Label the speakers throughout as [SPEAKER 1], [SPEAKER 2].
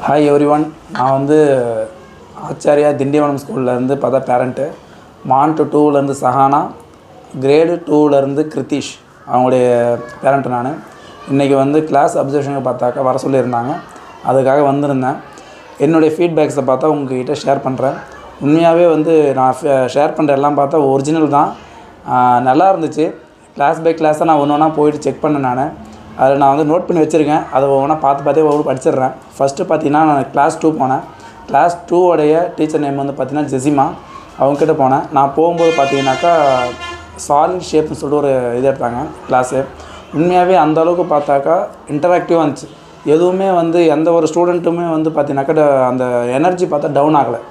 [SPEAKER 1] Hi everyone. நான் வந்து ஆச்சாரியா திண்டிவனம் ஸ்கூல்லேருந்து பேரண்ட்டு. மான்ட்டு 2லேருந்து சஹானா, கிரேடு 2லேருந்து கிருத்திஷ் அவங்களுடைய பேரண்ட்டு நான். இன்றைக்கி வந்து கிளாஸ் அப்சர்வேஷனுக்கு பார்த்தாக்கா வர சொல்லியிருந்தாங்க. அதுக்காக வந்திருந்தேன். என்னுடைய ஃபீட்பேக்ஸை பார்த்தா உங்கள்கிட்ட ஷேர் பண்ணுறேன். உண்மையாகவே வந்து நான் ஷேர் பண்ணுற எல்லாம் பார்த்தா ஒரிஜினல் தான். நல்லா இருந்துச்சு. கிளாஸ் பை கிளாஸாக நான் ஒன்று ஒன்றா போயிட்டு செக் பண்ணேன். அதில் நான் வந்து நோட் பண்ணி வச்சுருக்கேன். அதை ஒவ்வொன்றா பார்த்தே ஒவ்வொரு படிச்சிடுறேன். ஃபஸ்ட்டு பார்த்தீங்கன்னா நான் கிளாஸ் 2 போனேன். கிளாஸ் 2 உடைய டீச்சர் நேம் வந்து பார்த்தீங்கன்னா ஜெசிமா. அவங்கக்கிட்ட போனேன். நான் போகும்போது பார்த்தீங்கன்னாக்கா சாலிட் ஷேப்னு சொல்லிட்டு ஒரு இது எடுத்தாங்க கிளாஸு. உண்மையாகவே அந்தளவுக்கு பார்த்தாக்கா இன்டராக்டிவாக இருந்துச்சு. எதுவுமே வந்து எந்த ஒரு ஸ்டூடெண்ட்டுமே வந்து பார்த்தீங்கன்னாக்கா அந்த எனர்ஜி பார்த்தா டவுன் ஆகலை.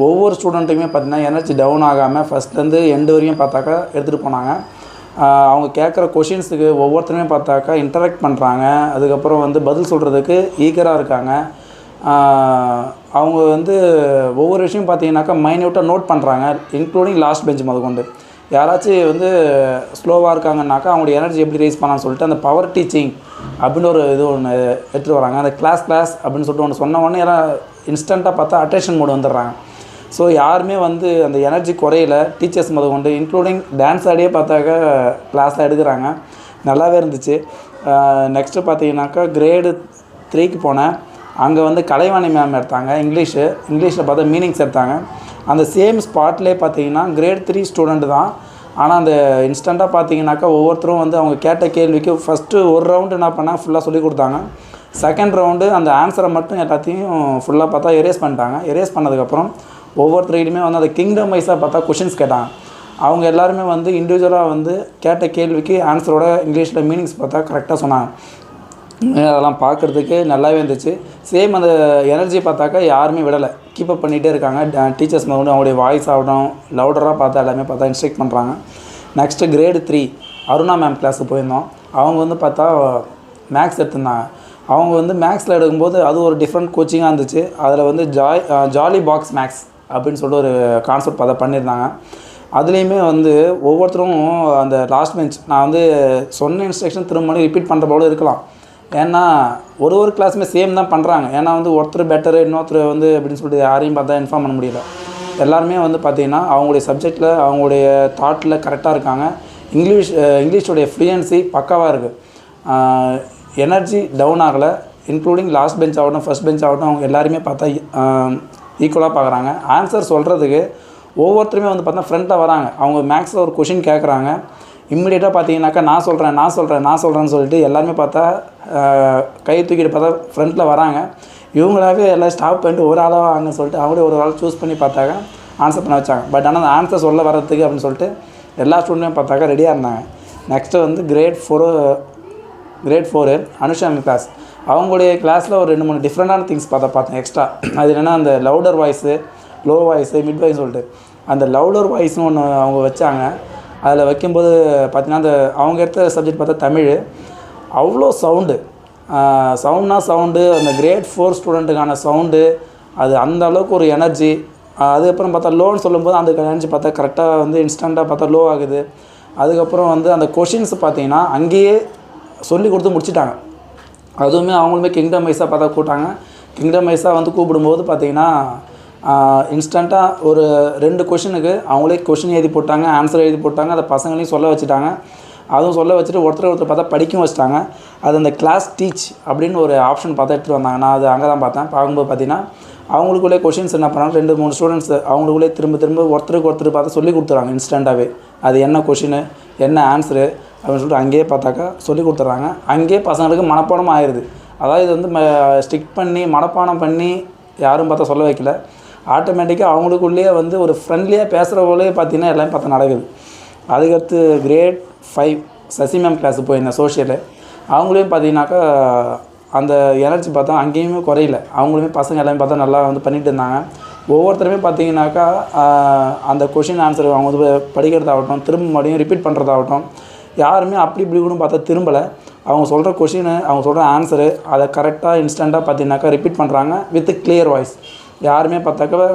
[SPEAKER 1] ஒவ்வொரு ஸ்டூடெண்ட்டுக்குமே பார்த்தீங்கன்னா எனர்ஜி டவுன் ஆகாமல் ஃபஸ்ட்லேருந்து எண்டு வரையும் பார்த்தாக்கா எடுத்துகிட்டு போனாங்க. அவங்க கேட்குற கொஷின்ஸுக்கு ஒவ்வொருத்தருமே பார்த்தாக்கா இன்டராக்ட் பண்ணுறாங்க. அதுக்கப்புறம் வந்து பதில் சொல்கிறதுக்கு ஈகராக இருக்காங்க. அவங்க வந்து ஒவ்வொரு விஷயம் பார்த்தீங்கன்னாக்கா மைன்யூட்டாக நோட் பண்ணுறாங்க, இன்க்ளூடிங் லாஸ்ட் பெஞ்ச் முதற்கொண்டு. யாராச்சும் வந்து ஸ்லோவாக இருக்காங்கன்னாக்கா அவங்களுடைய எனர்ஜி எப்படி ரைஸ் பண்ணலான்னு சொல்லிட்டு அந்த பவர் டீச்சிங் அப்படின்னு ஒரு இது ஒன்று எடுத்துகிட்டு வராங்க. அந்த கிளாஸ் அப்படின்னு சொல்லிட்டு ஒன்று சொன்ன உடனே எல்லாம் இன்ஸ்டண்ட்டாக பார்த்தா அட்டென்ஷன் மோடு வந்துடுறாங்க. ஸோ யாருமே வந்து அந்த எனர்ஜி குறையில. டீச்சர்ஸ் முதற்கொண்டு இன்க்ளூடிங் டான்ஸ் ஆடியே பார்த்தாக்கா கிளாஸில் எடுக்கிறாங்க. நல்லாவே இருந்துச்சு. நெக்ஸ்ட்டு பார்த்தீங்கன்னாக்கா கிரேடு 3க்கு போனேன். அங்கே வந்து கலைவாணி மேம் எடுத்தாங்க இங்கிலீஷில் பார்த்தா மீனிங்ஸ் எடுத்தாங்க. அந்த சேம் ஸ்பாட்லேயே பார்த்தீங்கன்னா கிரேட் 3 ஸ்டூடெண்ட்டு தான். ஆனால் அந்த இன்ஸ்டண்ட்டாக பார்த்தீங்கன்னாக்கா ஒவ்வொருத்தரும் வந்து அவங்க கேட்ட கேள்விக்கு ஃபஸ்ட்டு ஒரு ரவுண்டு என்ன பண்ணால் ஃபுல்லாக சொல்லி கொடுத்தாங்க. செகண்ட் ரவுண்டு அந்த ஆன்சரை மட்டும் எல்லாத்தையும் ஃபுல்லாக பார்த்தா எரேஸ் பண்ணிட்டாங்க. எரேஸ் பண்ணதுக்கப்புறம் ஒவ்வொருத்தருக்கிட்டையுமே வந்து அந்த கிங்டம் வைஸாக பார்த்தா கொஷின்ஸ் கேட்டாங்க. அவங்க எல்லாருமே வந்து இண்டிவிஜுவலாக வந்து கேட்ட கேள்விக்கு ஆன்சரோட இங்கிலீஷில் மீனிங்ஸ் பார்த்தா கரெக்டாக சொன்னாங்க. அதெல்லாம் பார்க்குறதுக்கு நல்லாவே இருந்துச்சு. சேம் அந்த எனர்ஜி பார்த்தாக்கா யாருமே விடலை, கீப்பப் பண்ணிகிட்டே இருக்காங்க. டீச்சர்ஸ் வந்து அவங்களுடைய வாய்ஸ் ஆகட்டும் லவுடராக பார்த்தா எல்லாமே பார்த்தா இன்ஸ்ட்ரக்ட் பண்ணுறாங்க. நெக்ஸ்ட்டு கிரேடு 3 அருணா மேம் கிளாஸுக்கு போயிருந்தோம். அவங்க வந்து பார்த்தா மேக்ஸ் எடுத்திருந்தாங்க. அவங்க வந்து மேக்ஸில் எடுக்கும்போது அது ஒரு டிஃப்ரெண்ட் கோச்சிங்காக இருந்துச்சு. அதில் வந்து ஜாலி பாக்ஸ் மேக்ஸ் அப்படின்னு சொல்லிட்டு ஒரு கான்செப்ட் பார்த்தா பண்ணியிருந்தாங்க. அதுலேயுமே வந்து ஒவ்வொருத்தரும் அந்த லாஸ்ட் பெஞ்ச் நான் வந்து சொன்ன இன்ஸ்ட்ரக்ஷன் திரும்ப ரிப்பீட் பண்ணுற போல இருக்கலாம். ஏன்னா ஒரு கிளாஸுமே சேம் தான் பண்ணுறாங்க. ஏன்னா வந்து ஒருத்தர் பெட்டரு இன்னொருத்தர் வந்து அப்படின்னு சொல்லிட்டு யாரையும் பார்த்தா இன்ஃபார்ம் பண்ண முடியல. எல்லாருமே வந்து பார்த்திங்கன்னா அவங்களுடைய சப்ஜெக்டில் அவங்களுடைய தாட்டில் கரெக்டாக இருக்காங்க. இங்கிலீஷோடைய ஃப்ளூயன்சி பக்காவாக இருக்குது. எனர்ஜி டவுன் ஆகலை. இன்க்ளூடிங் லாஸ்ட் பெஞ்ச் ஆகட்டும் ஃபஸ்ட் பெஞ்ச் ஆகட்டும் அவங்க எல்லாருமே பார்த்தா ஈக்குவலாக பார்க்குறாங்க. ஆன்சர் சொல்கிறதுக்கு ஒவ்வொருத்தருமே வந்து பார்த்தா ஃப்ரண்ட்டில் வராங்க. அவங்க மேக்ஸில் ஒரு கொஷின் கேட்குறாங்க. இம்மிடியேட்டாக பார்த்தீங்கன்னாக்கா நான் சொல்கிறேன்னு சொல்லிட்டு எல்லாருமே பார்த்தா கை தூக்கிட்டு பார்த்தா ஃப்ரண்ட்டில் வராங்க. இவங்களாவே எல்லாம் ஸ்டாப் பண்ணிட்டு ஒரு ஆளாக வாங்கன்னு சொல்லிட்டு அவங்களே ஒரு ஆள் சூஸ் பண்ணி பார்த்தாங்க ஆன்சர் பண்ண வச்சாங்க. பட் ஆனால் அந்த ஆன்சர் சொல்ல வர்றதுக்கு அப்படின்னு சொல்லிட்டு எல்லா ஸ்டூடெண்ட்டையும் பார்த்தாக்கா ரெடியாக இருந்தாங்க. நெக்ஸ்ட்டு வந்து கிரேட் 4 அனுஷா கிளாஸ். அவங்களுடைய கிளாஸில் ஒரு 2-3 டிஃப்ரெண்டான திங்ஸ் பார்த்தேன் எக்ஸ்ட்ரா. அது என்னென்னா அந்த louder voice, low voice, mid voice சொல்லிட்டு அந்த லவுடர் வாய்ஸ்னு ஒன்று அவங்க வச்சாங்க. அதில் வைக்கும்போது பார்த்திங்கன்னா அந்த அவங்க எடுத்த சப்ஜெக்ட் பார்த்தா தமிழ். அவ்வளோ சவுண்டு அந்த கிரேட் 4 ஸ்டூடெண்ட்டுக்கான சவுண்டு அது அந்த அளவுக்கு ஒரு எனர்ஜி. அதுக்கப்புறம் பார்த்தா லோன்னு சொல்லும்போது அந்த எனர்ஜி பார்த்தா கரெக்டாக வந்து இன்ஸ்டண்ட்டாக பார்த்தா லோ ஆகுது. அதுக்கப்புறம் வந்து அந்த கொஷின்ஸ் பார்த்திங்கன்னா அங்கேயே சொல்லி கொடுத்து முடிச்சிட்டாங்க. அதுவுமே அவங்களுமே கிங்டம் வைஸாக பார்த்தா கூட்டாங்க. கிங்டம் வைஸாக வந்து கூப்பிடும்போது பார்த்திங்கன்னா இன்ஸ்டண்ட்டாக ஒரு 2 கொஷினுக்கு அவங்களே கொஷின் எழுதி போட்டாங்க, ஆன்சர் எழுதி போட்டாங்க. அதை பசங்களையும் சொல்ல வச்சுட்டாங்க. அதுவும் சொல்ல வச்சுட்டு ஒருத்தர் பார்த்தா படிக்கவும் வச்சுட்டாங்க. அது அந்த கிளாஸ் டீச் அப்படின்னு ஒரு ஆப்ஷன் பார்த்தா எடுத்துகிட்டு வந்தாங்க. நான் அது அங்கே தான் பார்த்தேன். பார்க்கும்போது பார்த்திங்கன்னா அவங்களுக்குள்ளே கொஷின்ஸ் என்ன பண்ணாங்க, 2-3 ஸ்டூடெண்ட்ஸ் அவங்களுக்குள்ளே திரும்ப ஒருத்தருக்கு பார்த்தா சொல்லி கொடுத்துறாங்க இன்ஸ்டண்ட்டாகவே. அது என்ன கொஷினு என்ன ஆன்சரு அப்படின்னு சொல்லிட்டு அங்கேயே பார்த்தாக்கா சொல்லி கொடுத்துட்றாங்க. அங்கேயே பசங்களுக்கு மனப்பாடம் ஆயிடுது. அதாவது இது வந்து ஸ்டிக் பண்ணி மனப்பாடம் பண்ணி யாரும் பார்த்தா சொல்ல வைக்கல. ஆட்டோமேட்டிக்காக அவங்களுக்குள்ளேயே வந்து ஒரு ஃப்ரெண்ட்லியாக பேசுகிற போலே பார்த்திங்கன்னா எல்லாமே பார்த்தா நடக்குது. அதுக்கடுத்து கிரேட் 5 சசி மேம் கிளாஸுக்கு போயிருந்தேன் சோஷியலு. அவங்களையும் பார்த்தீங்கன்னாக்கா அந்த எனர்ஜி பார்த்தா அங்கேயுமே குறையில. அவங்களுமே பசங்க எல்லாமே பார்த்தா நல்லா வந்து பண்ணிகிட்டு இருந்தாங்க. ஒவ்வொருத்தருமே பார்த்தீங்கன்னாக்கா அந்த கொஷின் ஆன்சர் அவங்க வந்து படிக்கிறதாகட்டும் திரும்ப மறுபடியும் ரிப்பீட் பண்ணுறதாகட்டும் யாருமே அப்படி இப்படி கூட பார்த்தா திரும்பலை. அவங்க சொல்கிற கொஷினு அவங்க சொல்கிற ஆன்சரு அதை கரெக்டாக இன்ஸ்டண்ட்டாக பார்த்தீங்கன்னாக்கா ரிப்பீட் பண்ணுறாங்க வித் கிளியர் வாய்ஸ். யாருமே பார்த்தாக்கா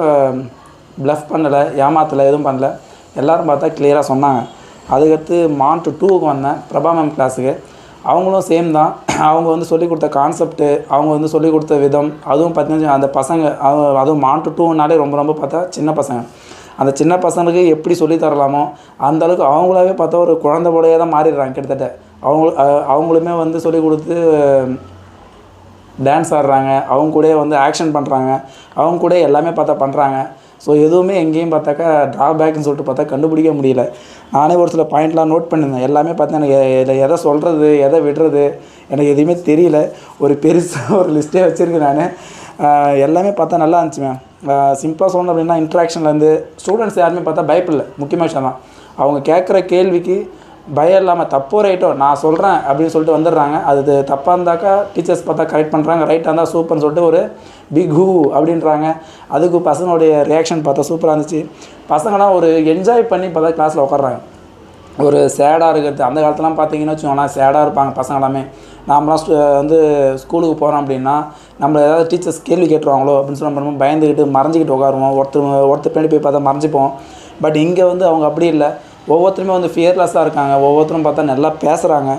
[SPEAKER 1] ப்ளஃப் பண்ணலை, ஏமாத்தலை, எதுவும் பண்ணல. எல்லோரும் பார்த்தா கிளியராக சொன்னாங்க. அதுக்கடுத்து மான்ட்டு 2க்கு வந்தேன் பிரபா மேம் கிளாஸுக்கு. அவங்களும் சேம் தான். அவங்க வந்து சொல்லிக் கொடுத்த கான்செப்ட்டு, அவங்க வந்து சொல்லிக் கொடுத்த விதம், அதுவும் பார்த்தீங்கன்னா அந்த பசங்க அதுவும் மான் டு 2னாலே ரொம்ப ரொம்ப பார்த்தா சின்ன பசங்க. அந்த சின்ன பசங்களுக்கு எப்படி சொல்லி தரலாமோ அந்தளவுக்கு அவங்களாவே பார்த்தா ஒரு குழந்தை போலயே தான் மாறிடுறாங்க கிட்டத்தட்ட. அவங்களுமே வந்து சொல்லிக் கொடுத்து டான்ஸ் ஆடுறாங்க, அவங்க கூடயே வந்து ஆக்ஷன் பண்ணுறாங்க, அவங்க கூட எல்லாமே பார்த்தா பண்ணுறாங்க. ஸோ எதுவுமே எங்கேயும் பார்த்தாக்கா ட்ராபேக்னு சொல்லிட்டு பார்த்தா கண்டுபிடிக்க முடியல. நானே ஒரு சில பாயிண்ட்லாம் நோட் பண்ணியிருந்தேன். எல்லாமே பார்த்தா எனக்கு இதில் எதை சொல்கிறது எதை விடுறது எனக்கு எதுவுமே தெரியல. ஒரு பெருசாக ஒரு லிஸ்ட்டே வச்சுருக்கேன் நான். எல்லாமே பார்த்தா நல்லா இருந்துச்சு மேம். சிம்பிளாக சொல்லணும் அப்படின்னா இன்ட்ராக்ஷன்லேருந்து ஸ்டூடெண்ட்ஸ் யாருமே பார்த்தா பயப்படல. முக்கியமான விஷயம் தான். அவங்க கேட்குற கேள்விக்கு பயம் இல்லாமல் தப்போ ரைட்டோ நான் சொல்கிறேன் அப்படின்னு சொல்லிட்டு வந்துடுறாங்க. அது தப்பாக இருந்தாக்கா டீச்சர்ஸ் பார்த்தா கரெக்ட் பண்ணுறாங்க, ரைட்டாக இருந்தால் சூப்பர்னு சொல்லிட்டு ஒரு பிக் ஹூ அப்படின்றாங்க. அதுக்கு பசங்களுடைய ரியாக்ஷன் பார்த்தா சூப்பராக இருந்துச்சு. பசங்களாம் ஒரு என்ஜாய் பண்ணி பார்த்தா கிளாஸில் உட்காடுறாங்க. ஒரு சேடாக இருக்கிறது அந்த காலத்துலாம் பார்த்தீங்கன்னா வச்சுக்கோங்களேன், சேடாக இருப்பாங்க பசங்க எல்லாமே. நாமலாம் வந்து ஸ்கூலுக்கு போகிறோம் அப்படின்னா நம்மளை ஏதாவது டீச்சர்ஸ் கேள்வி கேட்டுருவாங்களோ அப்படின்னு சொல்லி நம்ம பயந்துக்கிட்டு மறைஞ்சிக்கிட்டு உட்காருவோம். ஒருத்தர் பின்னாடி போய் பார்த்தா மறைஞ்சிப்போம். பட் இங்கே வந்து அவங்க அப்படி இல்லை. ஒவ்வொருத்தருமே வந்து ஃபியர்லெஸ்ஸாக இருக்காங்க. ஒவ்வொருத்தரும் பார்த்தா நல்லா பேசுகிறாங்க.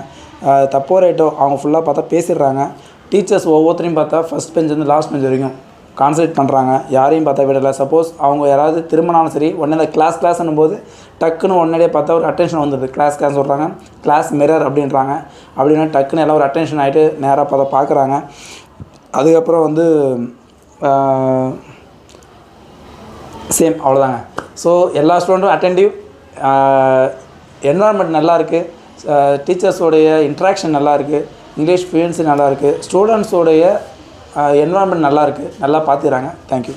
[SPEAKER 1] தப்போ ரைட்டோ அவங்க ஃபுல்லாக பார்த்தா பேசிடுறாங்க. டீச்சர்ஸ் ஒவ்வொருத்தரையும் பார்த்தா ஃபஸ்ட் பெஞ்சிலேருந்து லாஸ்ட் பெஞ்ச் வரைக்கும் கான்சன்ட்ரேட் பண்ணுறாங்க. யாரையும் பார்த்தா விடலை. சப்போஸ் அவங்க யாராவது திரும்பினாலும் சரி உடனே அந்த கிளாஸ்ன்னும் போது டக்குன்னு உடனடியே பார்த்தா ஒரு அட்டென்ஷன் வந்துடுது. கிளாஸ் சொல்கிறாங்க, கிளாஸ் மிரர் அப்படின்றாங்க. அப்படின்னா டக்குன்னு எல்லாம் ஒரு அட்டென்ஷன் ஆகிட்டு நேராக பார்த்தா பார்க்குறாங்க. அதுக்கப்புறம் வந்து சேம் அவ்வளோதாங்க. ஸோ எல்லா ஸ்டூடெண்ட்டும் அட்டென்டிவ், என்வரான்மெண்ட் நல்லாயிருக்கு, டீச்சர்ஸோடைய இன்ட்ராக்ஷன் நல்லாயிருக்கு, இங்கிலீஷ் ஃப்ளூயன்சி நல்லாயிருக்கு, ஸ்டூடெண்ட்ஸோடைய என்வரான்மெண்ட் நல்லாயிருக்கு, நல்லா பார்த்துக்கிறாங்க. தேங்க்யூ.